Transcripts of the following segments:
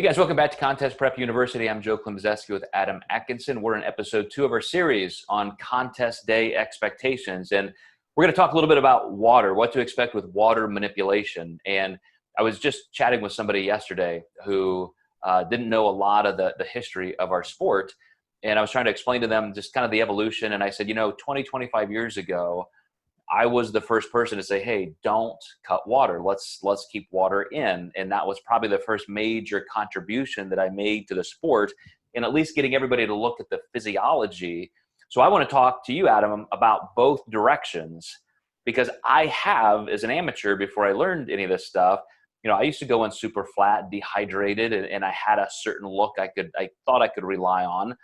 Hey guys, welcome back to Contest Prep University. I'm Klemczewski with Adam Atkinson. We're in episode 2 of our series on contest day expectations. And we're going to talk a little bit about water, what to expect with water manipulation. And I was just chatting with somebody yesterday who didn't know a lot of the history of our sport. And I was trying to explain to them just kind of the evolution. And I said, 20, 25 years ago, I was the first person to say, hey, don't cut water. Let's keep water in. And that was probably the first major contribution that I made to the sport in at least getting everybody to look at the physiology. So I want to talk to you, Adam, about both directions, because I have, as an amateur, before I learned any of this stuff, I used to go in super flat, dehydrated, and I had a certain look I thought I could rely on.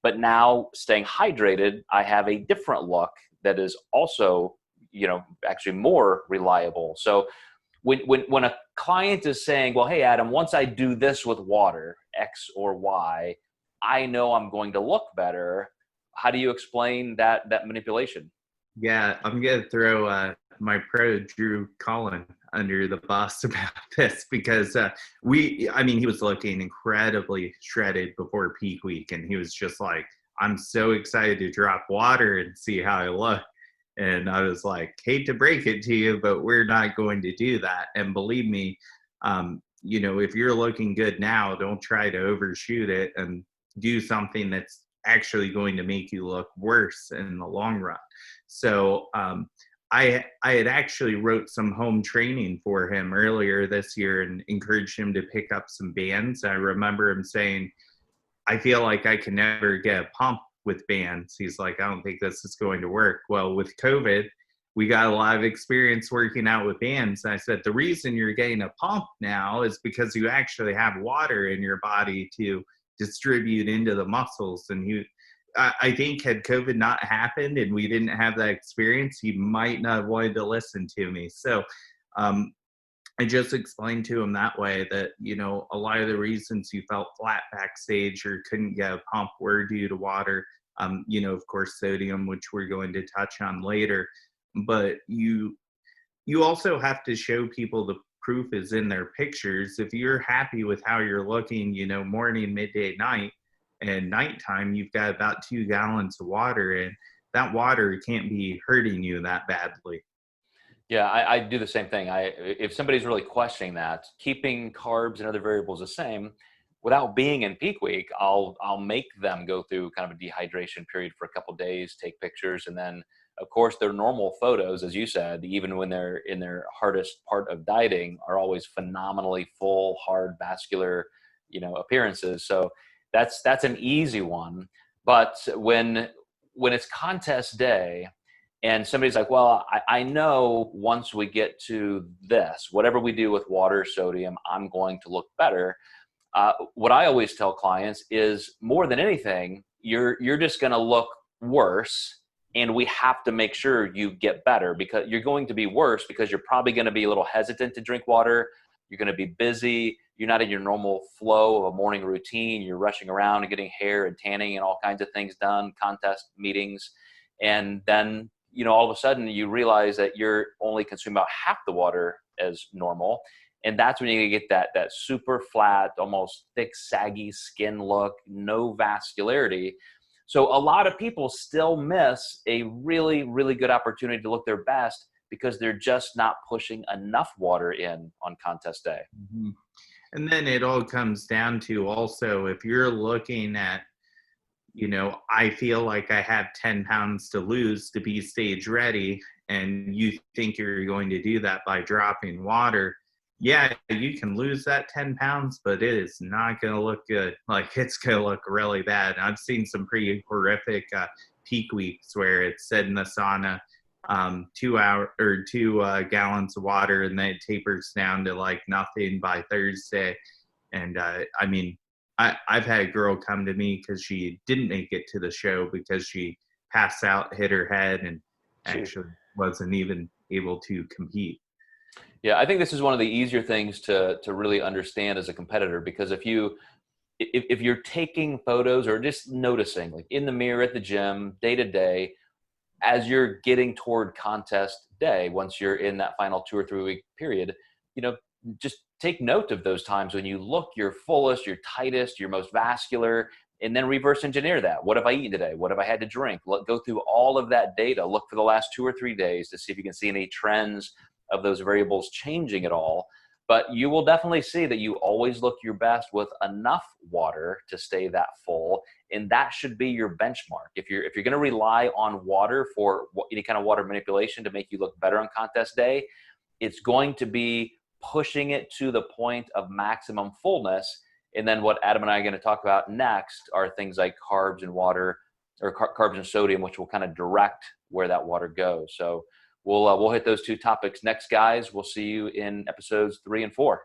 But now, staying hydrated, I have a different look that is also actually more reliable. So when a client is saying, well, hey, Adam, once I do this with water, X or Y, I know I'm going to look better. How do you explain that manipulation? Yeah, I'm going to throw my pro Drew Collin under the bus about this because he was looking incredibly shredded before peak week. And he was just like, I'm so excited to drop water and see how I look. And I was like, hate to break it to you, but we're not going to do that. And believe me, if you're looking good now, don't try to overshoot it and do something that's actually going to make you look worse in the long run. So I had actually wrote some home training for him earlier this year and encouraged him to pick up some bands. I remember him saying, I feel like I can never get a pump with bands. He's like, I don't think this is going to work. Well, with COVID, we got a lot of experience working out with bands. And I said, the reason you're getting a pump now is because you actually have water in your body to distribute into the muscles. And I think had COVID not happened and we didn't have that experience, he might not have wanted to listen to me. So I just explained to him that way that, a lot of the reasons you felt flat backstage or couldn't get a pump were due to water. Of course, sodium, which we're going to touch on later. But you also have to show people the proof is in their pictures. If you're happy with how you're looking, morning, midday, night, and nighttime, you've got about 2 gallons of water, and that water can't be hurting you that badly. Yeah, I do the same thing. If somebody's really questioning that, keeping carbs and other variables the same, without being in peak week, I'll make them go through kind of a dehydration period for a couple of days, take pictures, and then, of course, their normal photos, as you said, even when they're in their hardest part of dieting, are always phenomenally full, hard, vascular, appearances. So that's an easy one. But when it's contest day, and somebody's like, well, I know once we get to this, whatever we do with water, sodium, I'm going to look better. What I always tell clients is, more than anything, you're just going to look worse, and we have to make sure you get better, because you're going to be worse because you're probably going to be a little hesitant to drink water. You're going to be busy. You're not in your normal flow of a morning routine. You're rushing around and getting hair and tanning and all kinds of things done, contest meetings. And then, all of a sudden you realize that you're only consuming about half the water as normal. And that's when you get that super flat, almost thick, saggy skin look, no vascularity. So a lot of people still miss a really, really good opportunity to look their best because they're just not pushing enough water in on contest day. Mm-hmm. And then it all comes down to also, if you're looking at, I feel like I have 10 pounds to lose to be stage ready, and you think you're going to do that by dropping water. Yeah, you can lose that 10 pounds, but it is not going to look good. Like, it's going to look really bad. I've seen some pretty horrific peak weeks where it's set in the sauna, 2 gallons of water, and then it tapers down to like nothing by Thursday. And I've had a girl come to me because she didn't make it to the show because she passed out, hit her head, and actually wasn't even able to compete. Yeah, I think this is one of the easier things to really understand as a competitor, because if you're taking photos or just noticing, like in the mirror at the gym, day to day, as you're getting toward contest day, once you're in that final 2 or 3 week period, just take note of those times when you look your fullest, your tightest, your most vascular, and then reverse engineer that. What have I eaten today? What have I had to drink? Go through all of that data. Look for the last 2 or 3 days to see if you can see any trends of those variables changing at all. But you will definitely see that you always look your best with enough water to stay that full, and that should be your benchmark. If you're going to rely on water for any kind of water manipulation to make you look better on contest day, it's going to be pushing it to the point of maximum fullness. And then what Adam and I are going to talk about next are things like carbs and water, or carbs and sodium, which will kind of direct where that water goes. So we'll hit those 2 topics next, guys. We'll see you in episodes 3 and 4.